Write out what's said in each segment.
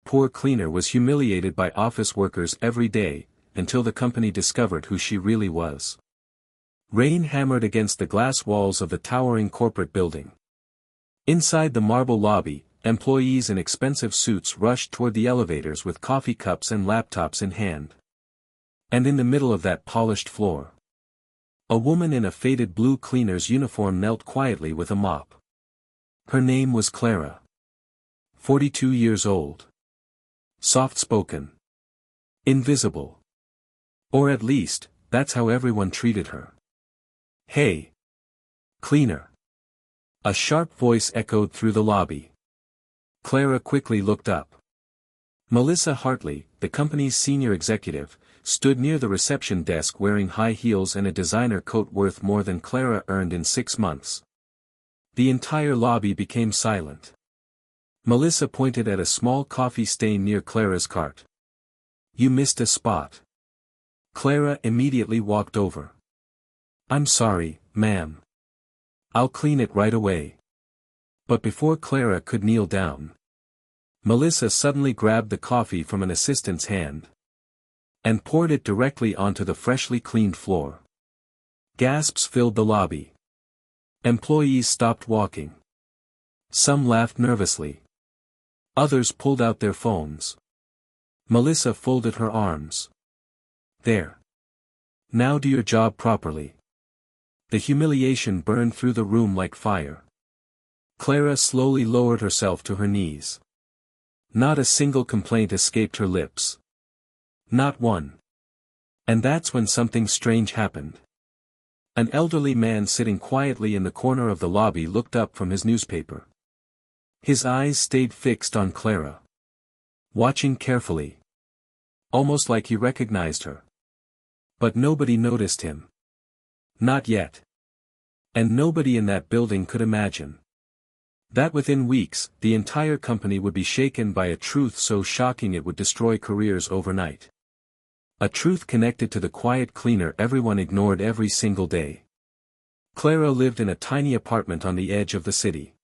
poor cleaner was humiliated by office workers every day, until the company discovered who she really was. Rain hammered against the glass walls of the towering corporate building. Inside the marble lobby, employees in expensive suits rushed toward the elevators with coffee cups and laptops in hand. And in the middle of that polished floor, a woman in a faded blue cleaner's uniform knelt quietly with a mop. Her name was Clara. 42 years old. Soft-spoken. Invisible. Or at least, that's how everyone treated her. "Hey! Cleaner!" A sharp voice echoed through the lobby. Clara quickly looked up. Melissa Hartley, the company's senior executive, stood near the reception desk wearing high heels and a designer coat worth more than Clara earned in 6 months. The entire lobby became silent. Melissa pointed at a small coffee stain near Clara's cart. "You missed a spot." Clara immediately walked over. "I'm sorry, ma'am. I'll clean it right away." But before Clara could kneel down, Melissa suddenly grabbed the coffee from an assistant's hand and poured it directly onto the freshly cleaned floor. Gasps filled the lobby. Employees stopped walking. Some laughed nervously. Others pulled out their phones. Melissa folded her arms. "There. Now do your job properly." The humiliation burned through the room like fire. Clara slowly lowered herself to her knees. Not a single complaint escaped her lips. Not one. And that's when something strange happened. An elderly man sitting quietly in the corner of the lobby looked up from his newspaper. His eyes stayed fixed on Clara. Watching carefully. Almost like he recognized her. But nobody noticed him. Not yet. And nobody in that building could imagine that within weeks, the entire company would be shaken by a truth so shocking it would destroy careers overnight. A truth connected to the quiet cleaner everyone ignored every single day. Clara lived in a tiny apartment on the edge of the city.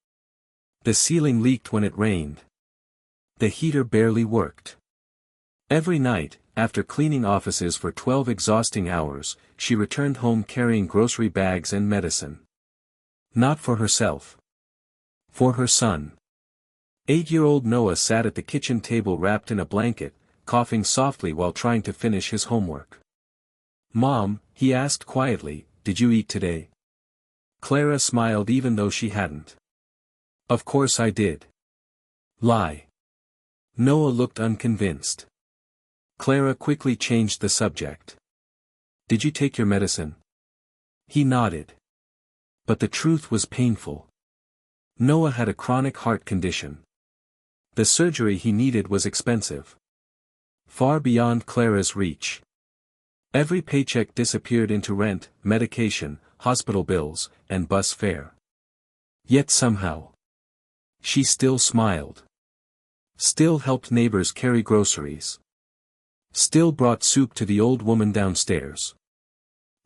The ceiling leaked when it rained. The heater barely worked. Every night, after cleaning offices for 12 exhausting hours, she returned home carrying grocery bags and medicine. Not for herself. For her son. 8-year-old Noah sat at the kitchen table wrapped in a blanket, coughing softly while trying to finish his homework. "Mom," he asked quietly, "did you eat today?" Clara smiled even though she hadn't. "Of course I did." "Lie." Noah looked unconvinced. Clara quickly changed the subject. "Did you take your medicine?" He nodded. But the truth was painful. Noah had a chronic heart condition. The surgery he needed was expensive. Far beyond Clara's reach. Every paycheck disappeared into rent, medication, hospital bills, and bus fare. Yet somehow, she still smiled. Still helped neighbors carry groceries. Still brought soup to the old woman downstairs.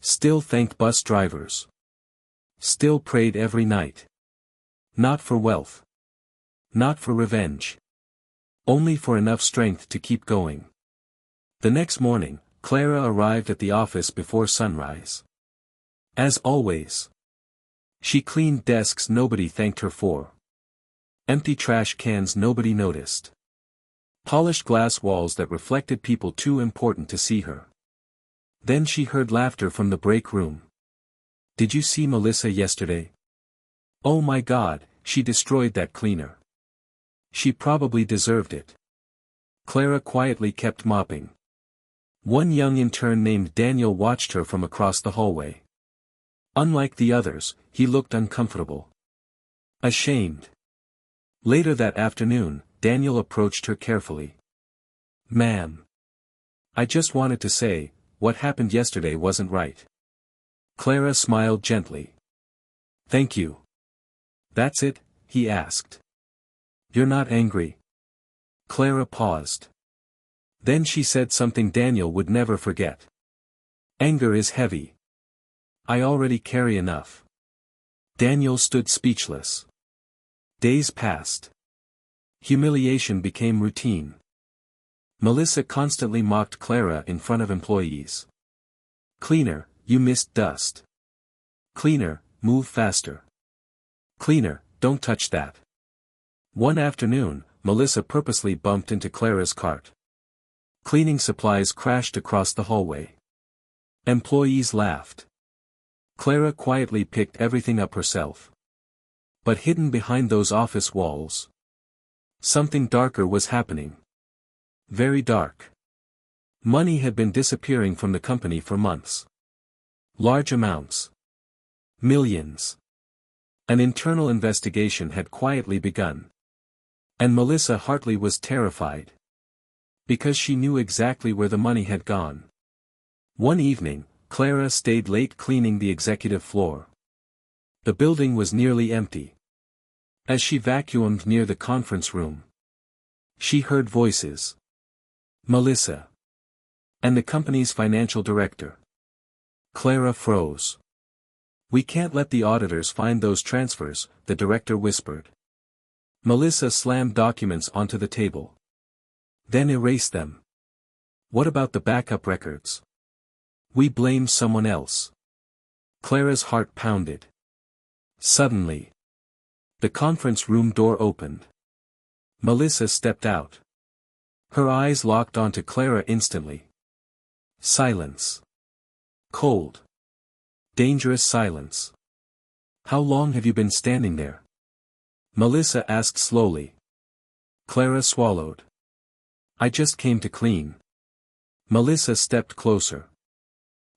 Still thanked bus drivers. Still prayed every night. Not for wealth. Not for revenge. Only for enough strength to keep going. The next morning, Clara arrived at the office before sunrise. As always. She cleaned desks nobody thanked her for. Empty trash cans nobody noticed. Polished glass walls that reflected people too important to see her. Then she heard laughter from the break room. "Did you see Melissa yesterday? Oh my God, she destroyed that cleaner. She probably deserved it." Clara quietly kept mopping. One young intern named Daniel watched her from across the hallway. Unlike the others, he looked uncomfortable. Ashamed. Later that afternoon, Daniel approached her carefully. "Ma'am. I just wanted to say, what happened yesterday wasn't right." Clara smiled gently. "Thank you." "That's it?" he asked. "You're not angry?" Clara paused. Then she said something Daniel would never forget. "Anger is heavy. I already carry enough." Daniel stood speechless. Days passed. Humiliation became routine. Melissa constantly mocked Clara in front of employees. "Cleaner, you missed dust. Cleaner, move faster. Cleaner, don't touch that." One afternoon, Melissa purposely bumped into Clara's cart. Cleaning supplies crashed across the hallway. Employees laughed. Clara quietly picked everything up herself. But hidden behind those office walls, something darker was happening. Very dark. Money had been disappearing from the company for months. Large amounts. Millions. An internal investigation had quietly begun. And Melissa Hartley was terrified. Because she knew exactly where the money had gone. One evening, Clara stayed late cleaning the executive floor. The building was nearly empty. As she vacuumed near the conference room, she heard voices. Melissa. And the company's financial director. Clara froze. "We can't let the auditors find those transfers," the director whispered. Melissa slammed documents onto the table. "Then erase them. What about the backup records? We blame someone else." Clara's heart pounded. Suddenly, the conference room door opened. Melissa stepped out. Her eyes locked onto Clara instantly. Silence. Cold. Dangerous silence. "How long have you been standing there?" Melissa asked slowly. Clara swallowed. "I just came to clean." Melissa stepped closer.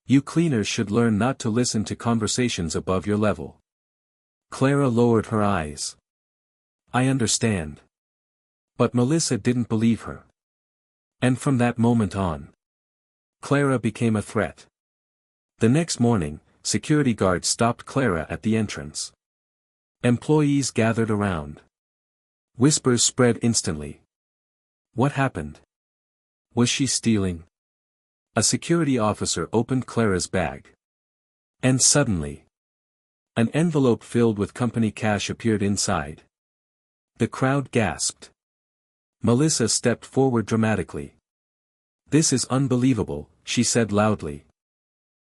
"You cleaners should learn not to listen to conversations above your level." Clara lowered her eyes. "I understand." But Melissa didn't believe her. And from that moment on, Clara became a threat. The next morning, security guards stopped Clara at the entrance. Employees gathered around. Whispers spread instantly. What happened? Was she stealing? A security officer opened Clara's bag. And suddenly, an envelope filled with company cash appeared inside. The crowd gasped. Melissa stepped forward dramatically. "This is unbelievable," she said loudly.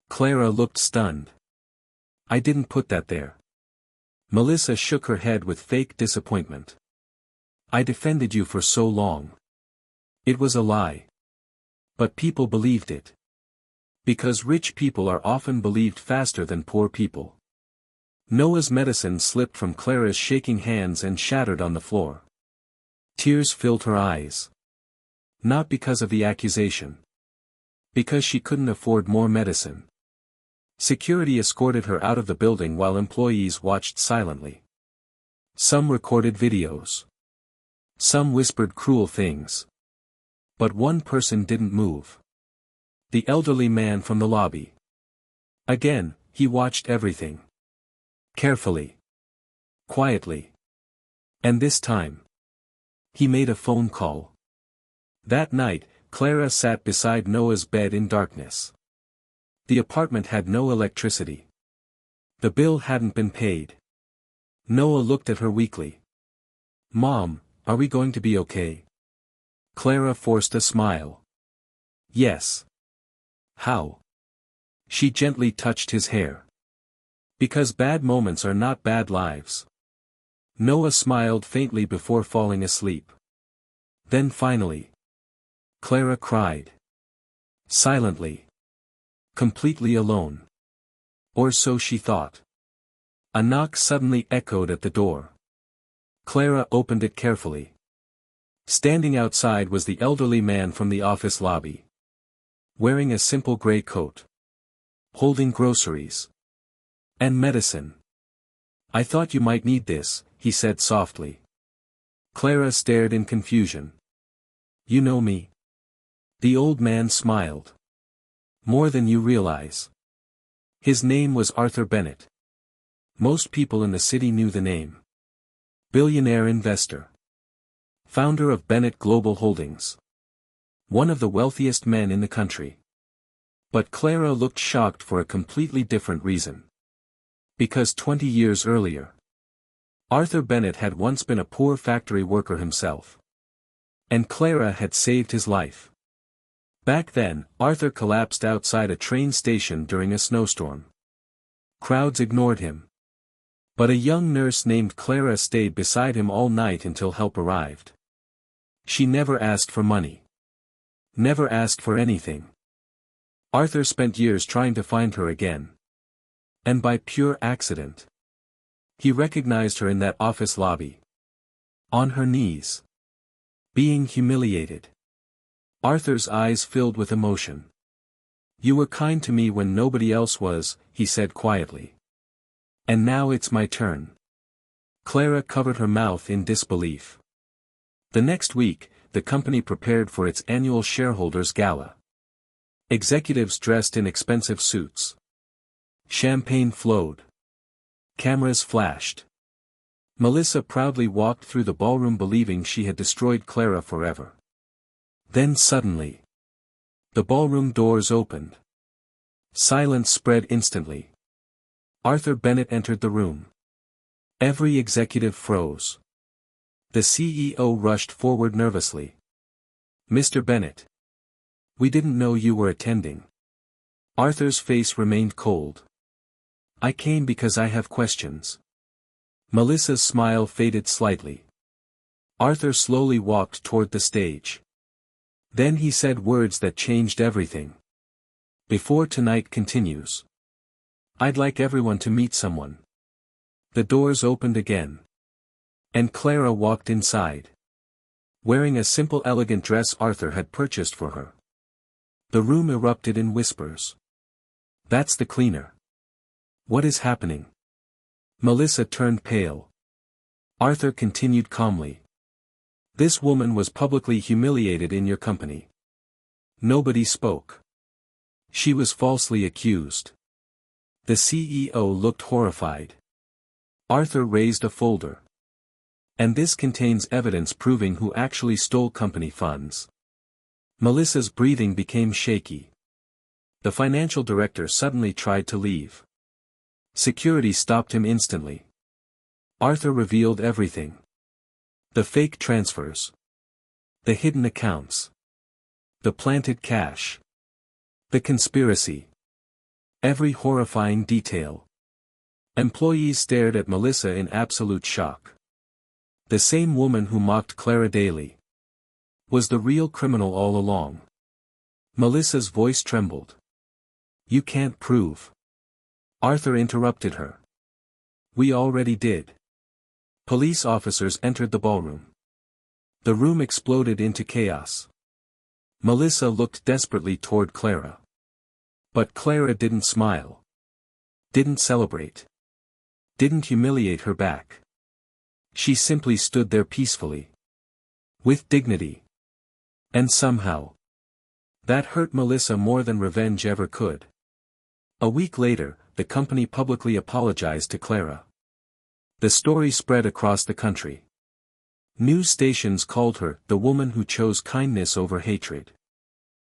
Clara looked stunned. "I didn't put that there." Melissa shook her head with fake disappointment. "I defended you for so long. It was a lie. But people believed it. Because rich people are often believed faster than poor people." Noah's medicine slipped from Clara's shaking hands and shattered on the floor. Tears filled her eyes. Not because of the accusation. Because she couldn't afford more medicine. Security escorted her out of the building while employees watched silently. Some recorded videos. Some whispered cruel things. But one person didn't move. The elderly man from the lobby. Again, he watched everything. Carefully. Quietly. And this time, he made a phone call. That night, Clara sat beside Noah's bed in darkness. The apartment had no electricity. The bill hadn't been paid. Noah looked at her weakly. "Mom, are we going to be okay?" Clara forced a smile. "Yes." "How?" She gently touched his hair. "Because bad moments are not bad lives." Noah smiled faintly before falling asleep. Then finally, Clara cried. Silently. Completely alone. Or so she thought. A knock suddenly echoed at the door. Clara opened it carefully. Standing outside was the elderly man from the office lobby. Wearing a simple gray coat. Holding groceries. And medicine. "I thought you might need this," he said softly. Clara stared in confusion. "You know me?" The old man smiled. "More than you realize." His name was Arthur Bennett. Most people in the city knew the name. Billionaire investor. Founder of Bennett Global Holdings. One of the wealthiest men in the country. But Clara looked shocked for a completely different reason. Because 20 years earlier, Arthur Bennett had once been a poor factory worker himself. And Clara had saved his life. Back then, Arthur collapsed outside a train station during a snowstorm. Crowds ignored him. But a young nurse named Clara stayed beside him all night until help arrived. She never asked for money. Never asked for anything. Arthur spent years trying to find her again. And by pure accident, he recognized her in that office lobby. On her knees. Being humiliated. Arthur's eyes filled with emotion. "You were kind to me when nobody else was," he said quietly. "And now it's my turn." Clara covered her mouth in disbelief. The next week, the company prepared for its annual shareholders' gala. Executives dressed in expensive suits. Champagne flowed. Cameras flashed. Melissa proudly walked through the ballroom believing she had destroyed Clara forever. Then suddenly, the ballroom doors opened. Silence spread instantly. Arthur Bennett entered the room. Every executive froze. The CEO rushed forward nervously. "Mr. Bennett. We didn't know you were attending." Arthur's face remained cold. "I came because I have questions." Melissa's smile faded slightly. Arthur slowly walked toward the stage. Then he said words that changed everything. "Before tonight continues, I'd like everyone to meet someone." The doors opened again. And Clara walked inside. Wearing a simple elegant dress Arthur had purchased for her. The room erupted in whispers. "That's the cleaner." "What is happening?" Melissa turned pale. Arthur continued calmly. "This woman was publicly humiliated in your company. Nobody spoke. She was falsely accused." The CEO looked horrified. Arthur raised a folder. "And this contains evidence proving who actually stole company funds." Melissa's breathing became shaky. The financial director suddenly tried to leave. Security stopped him instantly. Arthur revealed everything. The fake transfers. The hidden accounts. The planted cash. The conspiracy. Every horrifying detail. Employees stared at Melissa in absolute shock. The same woman who mocked Clara daily was the real criminal all along. Melissa's voice trembled. "You can't prove." Arthur interrupted her. "We already did." Police officers entered the ballroom. The room exploded into chaos. Melissa looked desperately toward Clara. But Clara didn't smile. Didn't celebrate. Didn't humiliate her back. She simply stood there peacefully. With dignity. And somehow, that hurt Melissa more than revenge ever could. A week later, the company publicly apologized to Clara. The story spread across the country. News stations called her the woman who chose kindness over hatred.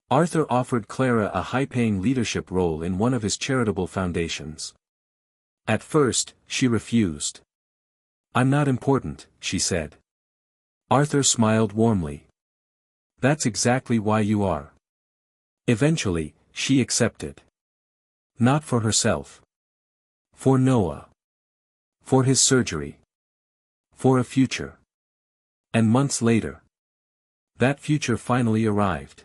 Arthur offered Clara a high-paying leadership role in one of his charitable foundations. At first, she refused. "I'm not important," she said. Arthur smiled warmly. "That's exactly why you are." Eventually, she accepted. Not for herself. For Noah. For his surgery. For a future. And months later, that future finally arrived.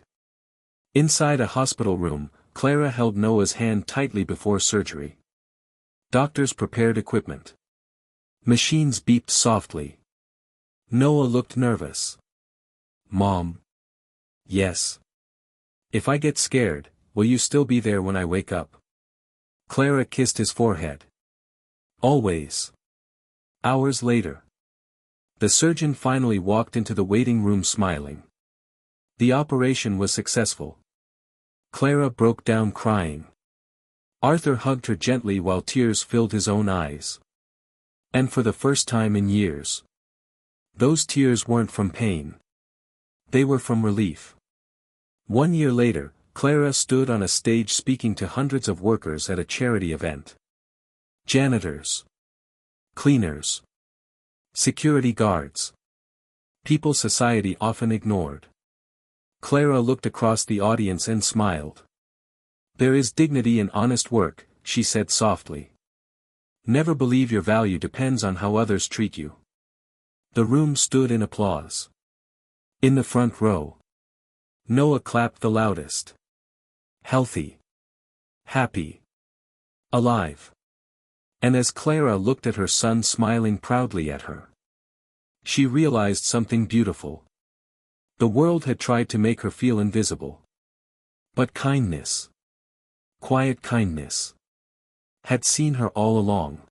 Inside a hospital room, Clara held Noah's hand tightly before surgery. Doctors prepared equipment. Machines beeped softly. Noah looked nervous. "Mom." "Yes." "If I get scared, will you still be there when I wake up?" Clara kissed his forehead. "Always." Hours later, the surgeon finally walked into the waiting room smiling. The operation was successful. Clara broke down crying. Arthur hugged her gently while tears filled his own eyes. And for the first time in years, those tears weren't from pain. They were from relief. 1 year later, Clara stood on a stage speaking to hundreds of workers at a charity event. Janitors. Cleaners. Security guards. People society often ignored. Clara looked across the audience and smiled. There is dignity in honest work, she said softly. Never believe your value depends on how others treat you. The room stood in applause. In the front row, Noah clapped the loudest. Healthy. Happy. Alive. And as Clara looked at her son smiling proudly at her, she realized something beautiful. The world had tried to make her feel invisible. But kindness, quiet kindness, had seen her all along.